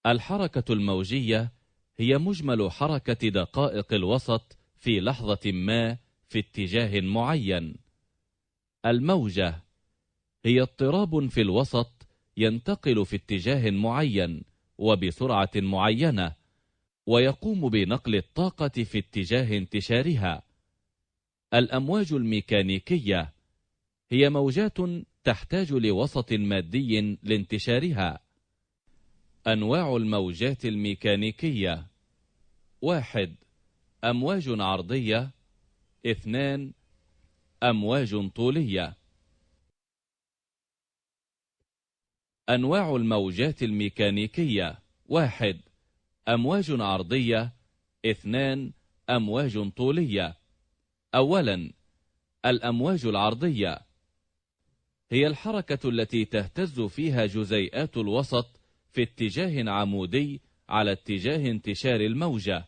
الحركة الموجية هي مجمل حركة دقائق الوسط في لحظة ما في اتجاه معين. الموجة هي اضطراب في الوسط ينتقل في اتجاه معين وبسرعة معينة، ويقوم بنقل الطاقة في اتجاه انتشارها. الأمواج الميكانيكية هي موجات تحتاج لوسط مادي لانتشارها. أنواع الموجات الميكانيكية: 1. أمواج عرضية. 2. أمواج طولية. أنواع الموجات الميكانيكية: 1. أمواج عرضية. 2. أمواج طولية. أولا، الأمواج العرضية هي الحركة التي تهتز فيها جزيئات الوسط في اتجاه عمودي على اتجاه انتشار الموجة.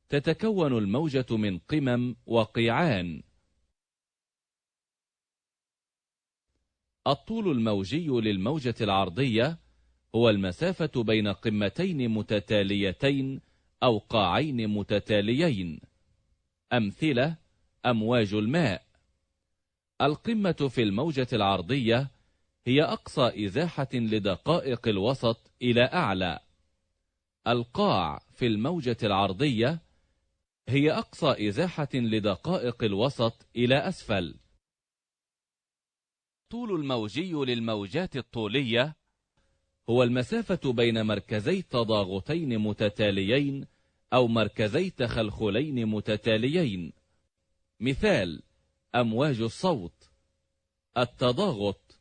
تتكون الموجة من قمم وقيعان. الطول الموجي للموجة العرضية هو المسافة بين قمتين متتاليتين أو قاعين متتاليين. أمثلة: أمواج الماء. القمة في الموجة العرضية هي أقصى إزاحة لدقائق الوسط إلى أعلى. القاع في الموجة العرضية هي أقصى إزاحة لدقائق الوسط إلى أسفل. الطول الموجي للموجات الطولية هو المسافة بين مركزي تضاغطين متتاليين أو مركزي تخلخلين متتاليين. مثال: أمواج الصوت. التضاغط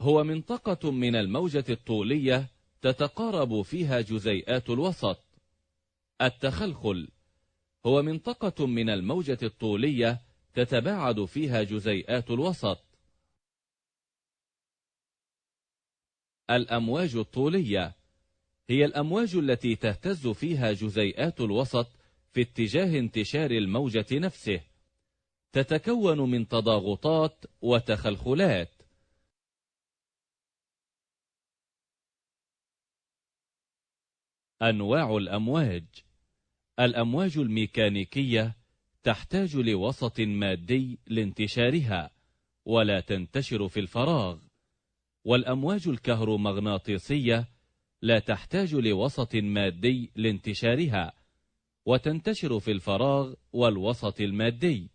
هو منطقة من الموجة الطولية تتقارب فيها جزيئات الوسط. التخلخل هو منطقة من الموجة الطولية تتباعد فيها جزيئات الوسط. الأمواج الطولية هي الأمواج التي تهتز فيها جزيئات الوسط في اتجاه انتشار الموجة نفسه. تتكون من تضاغطات وتخلخلات. أنواع الأمواج: الأمواج الميكانيكية تحتاج لوسط مادي لانتشارها ولا تنتشر في الفراغ، والأمواج الكهرومغناطيسية لا تحتاج لوسط مادي لانتشارها وتنتشر في الفراغ والوسط المادي.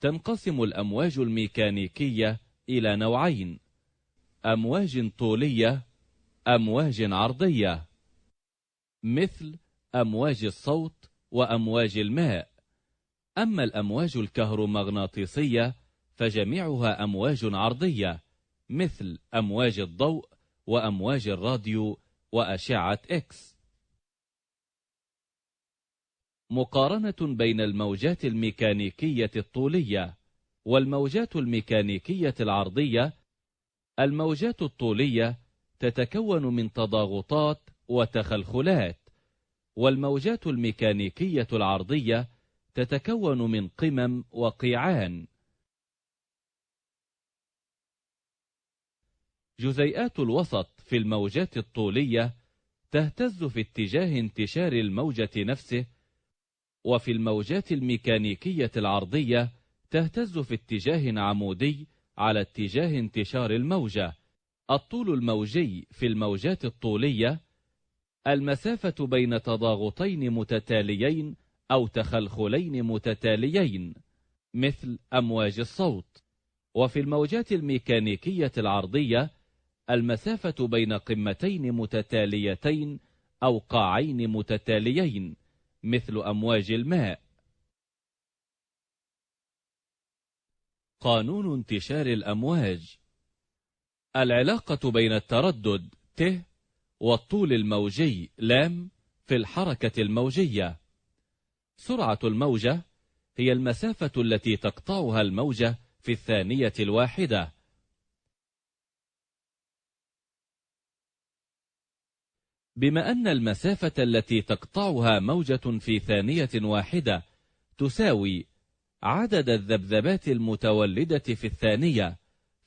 تنقسم الأمواج الميكانيكية إلى نوعين: أمواج طولية، أمواج عرضية، مثل أمواج الصوت وأمواج الماء. أما الأمواج الكهرومغناطيسية فجميعها أمواج عرضية، مثل أمواج الضوء وأمواج الراديو وأشعة إكس. مقارنة بين الموجات الميكانيكية الطولية والموجات الميكانيكية العرضية: الموجات الطولية تتكون من تضاغطات وتخلخلات، والموجات الميكانيكية العرضية تتكون من قمم وقيعان. جزيئات الوسط في الموجات الطولية تهتز في اتجاه انتشار الموجة نفسه، وفي الموجات الميكانيكية العرضية تهتز في اتجاه عمودي على اتجاه انتشار الموجة. الطول الموجي في الموجات الطولية المسافة بين تضاغطين متتاليين أو تخلخلين متتاليين، مثل أمواج الصوت. وفي الموجات الميكانيكية العرضية المسافة بين قمتين متتاليتين أو قاعين متتاليين، مثل أمواج الماء. قانون انتشار الأمواج: العلاقة بين التردد ت والطول الموجي لام في الحركة الموجية. سرعة الموجة هي المسافة التي تقطعها الموجة في الثانية الواحدة. بما أن المسافة التي تقطعها موجة في ثانية واحدة تساوي عدد الذبذبات المتولدة في الثانية،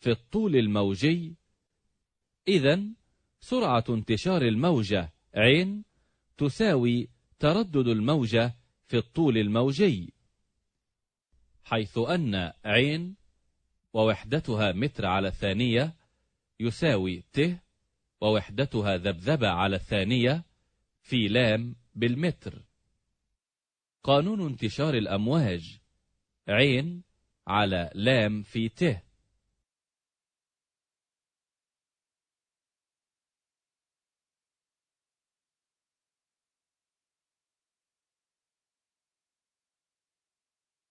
في الطول الموجي، إذن سرعة انتشار الموجة عين تساوي تردد الموجة في الطول الموجي، حيث أن عين ووحدتها متر على الثانية يساوي ت ووحدتها ذبذبة على الثانية في لام بالمتر. قانون انتشار الأمواج عين على لام في ت.